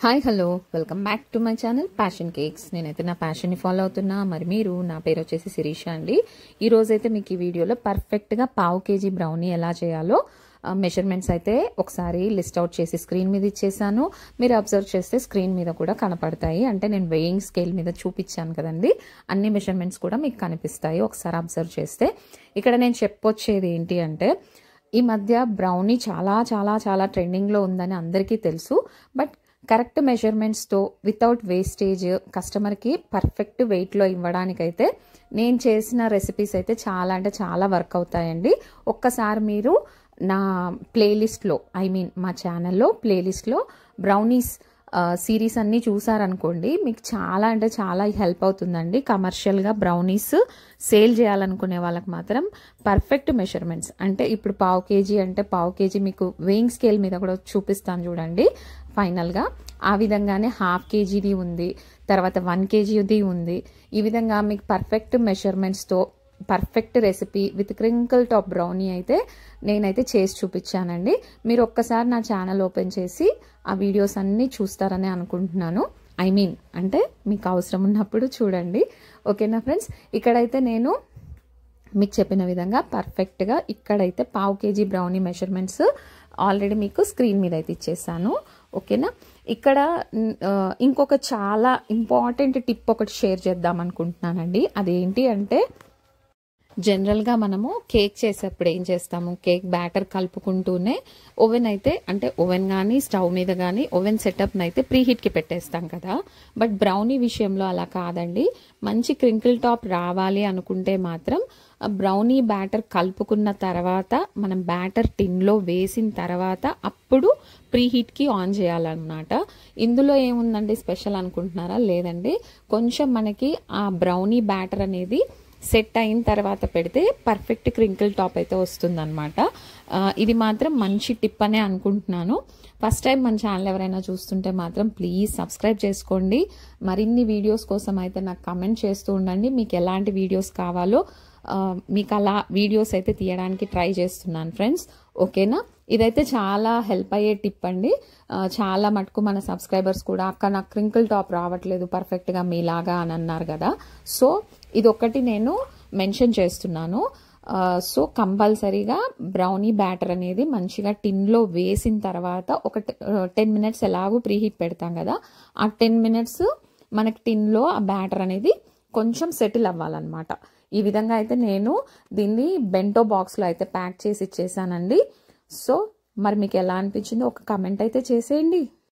Hi hello welcome back to my channel passion cakes. నేనైతే నా ప్యాషన్ని follow అవుతున్నా. మరి మీరు, నా పేరు వచ్చేసి శిరీష అండి. ఈ రోజైతే మీకు ఈ వీడియోలో పర్ఫెక్ట్గా పావు కేజీ బ్రౌనీ ఎలా చేయాలో మెజర్మెంట్స్ అయితే ఒకసారి లిస్ట్ అవుట్ చేసి స్క్రీన్ మీద ఇచ్చేసాను. మీరు అబ్జర్వ్ చేస్తే స్క్రీన్ మీద కూడా కనపడతాయి. అంటే నేను వెయింగ్ స్కేల్ మీద చూపించాను కదండి, అన్ని మెజర్మెంట్స్ కూడా మీకు కనిపిస్తాయి ఒకసారి అబ్జర్వ్ చేస్తే. ఇక్కడ నేను చెప్పొచ్చేది ఏంటి అంటే, ఈ మధ్య బ్రౌనీ చాలా చాలా చాలా ట్రెండింగ్లో ఉందని అందరికీ తెలుసు. బట్ కరెక్ట్ మెజర్మెంట్స్తో వితౌట్ వేస్టేజ్ కస్టమర్కి పర్ఫెక్ట్ వెయిట్లో ఇవ్వడానికైతే నేను చేసిన రెసిపీస్ అయితే చాలా అంటే చాలా వర్క్ అవుతాయండి. ఒక్కసారి మీరు నా ప్లేలిస్ట్లో, మా ఛానల్లో ప్లేలిస్ట్లో బ్రౌనీస్ సిరీస్ అన్నీ చూసారనుకోండి, మీకు చాలా అంటే చాలా హెల్ప్ అవుతుందండి. కమర్షియల్గా బ్రౌనీస్ సేల్ చేయాలనుకునే వాళ్ళకి మాత్రం పర్ఫెక్ట్ మెజర్మెంట్స్. అంటే ఇప్పుడు పావు కేజీ అంటే పావు కేజీ మీకు వెయింగ్ స్కేల్ మీద కూడా చూపిస్తాను చూడండి. ఫైనల్గా ఆ విధంగానే హాఫ్ కేజీది ఉంది, తర్వాత 1 కేజీది ఉంది. ఈ విధంగా మీకు పర్ఫెక్ట్ మెజర్మెంట్స్తో perfect recipe with crinkle top brownie అయితే నేనైతే చేసి చూపించానండి. మీరు ఒక్కసారి నా ఛానల్ ఓపెన్ చేసి ఆ వీడియోస్ అన్నీ చూస్తారని అనుకుంటున్నాను. అంటే మీకు అవసరం ఉన్నప్పుడు చూడండి. ఓకేనా ఫ్రెండ్స్? ఇక్కడైతే నేను మీకు చెప్పిన విధంగా పర్ఫెక్ట్గా ఇక్కడైతే పావు కేజీ బ్రౌనీ మెజర్మెంట్స్ ఆల్రెడీ మీకు స్క్రీన్ మీద అయితే ఇచ్చేసాను. ఓకేనా? ఇక్కడ ఇంకొక చాలా ఇంపార్టెంట్ టిప్ ఒకటి షేర్ చేద్దాం అనుకుంటున్నానండి. అదేంటి అంటే, జనరల్గా మనము కేక్ చేసేప్పుడు ఏం చేస్తాము, కేక్ బ్యాటర్ కలుపుకుంటూనే ఓవెన్ అయితే, అంటే ఓవెన్ కానీ స్టవ్ మీద కానీ ఓవెన్ సెటప్ని అయితే ప్రీహీట్కి పెట్టేస్తాం కదా. బట్ బ్రౌనీ విషయంలో అలా కాదండి. మంచి క్రింకిల్ టాప్ రావాలి అనుకుంటే మాత్రం బ్రౌనీ బ్యాటర్ కలుపుకున్న తర్వాత మనం బ్యాటర్ టిన్లో వేసిన తర్వాత అప్పుడు ప్రీహీట్కి ఆన్ చేయాలన్నమాట. ఇందులో ఏముందండి స్పెషల్ అనుకుంటున్నారా? లేదండి, కొంచెం మనకి ఆ బ్రౌనీ బ్యాటర్ అనేది సెట్ అయిన తర్వాత పెడితే పర్ఫెక్ట్ క్రింకిల్ టాప్ అయితే వస్తుందన్నమాట. ఇది మాత్రం మంచి టిప్ అనే అనుకుంటున్నాను. ఫస్ట్ టైం మన ఛానల్ ఎవరైనా చూస్తుంటే మాత్రం ప్లీజ్ సబ్స్క్రైబ్ చేసుకోండి. మరిన్ని వీడియోస్ కోసం అయితే నాకు కమెంట్ చేస్తూ ఉండండి. మీకు ఎలాంటి వీడియోస్ కావాలో మీకు అలా వీడియోస్ అయితే తీయడానికి ట్రై చేస్తున్నాను ఫ్రెండ్స్. ఓకేనా? ఇదైతే చాలా హెల్ప్ అయ్యే టిప్ అండి. చాలా మటుకు మన సబ్స్క్రైబర్స్ కూడా, అక్క నాకు క్రింకిల్ టాప్ రావట్లేదు పర్ఫెక్ట్గా మీలాగా అని అన్నారు కదా. సో ఇదొక్కటి నేను మెన్షన్ చేస్తున్నాను. సో కంపల్సరీగా బ్రౌనీ బ్యాటర్ అనేది మంచిగా టిన్లో వేసిన తర్వాత ఒక 10 మినిట్స్ ఎలాగూ ప్రీహీట్ పెడతాం కదా, ఆ 10 మినిట్స్ మనకి టిన్లో ఆ బ్యాటర్ అనేది కొంచెం సెటిల్ అవ్వాలన్నమాట. ఈ విధంగా అయితే నేను దీన్ని బెంటో బాక్స్లో అయితే ప్యాక్ చేసి ఇచ్చేసానండి. సో మరి మీకు ఎలా అనిపించిందో ఒక కమెంట్ అయితే చేసేయండి.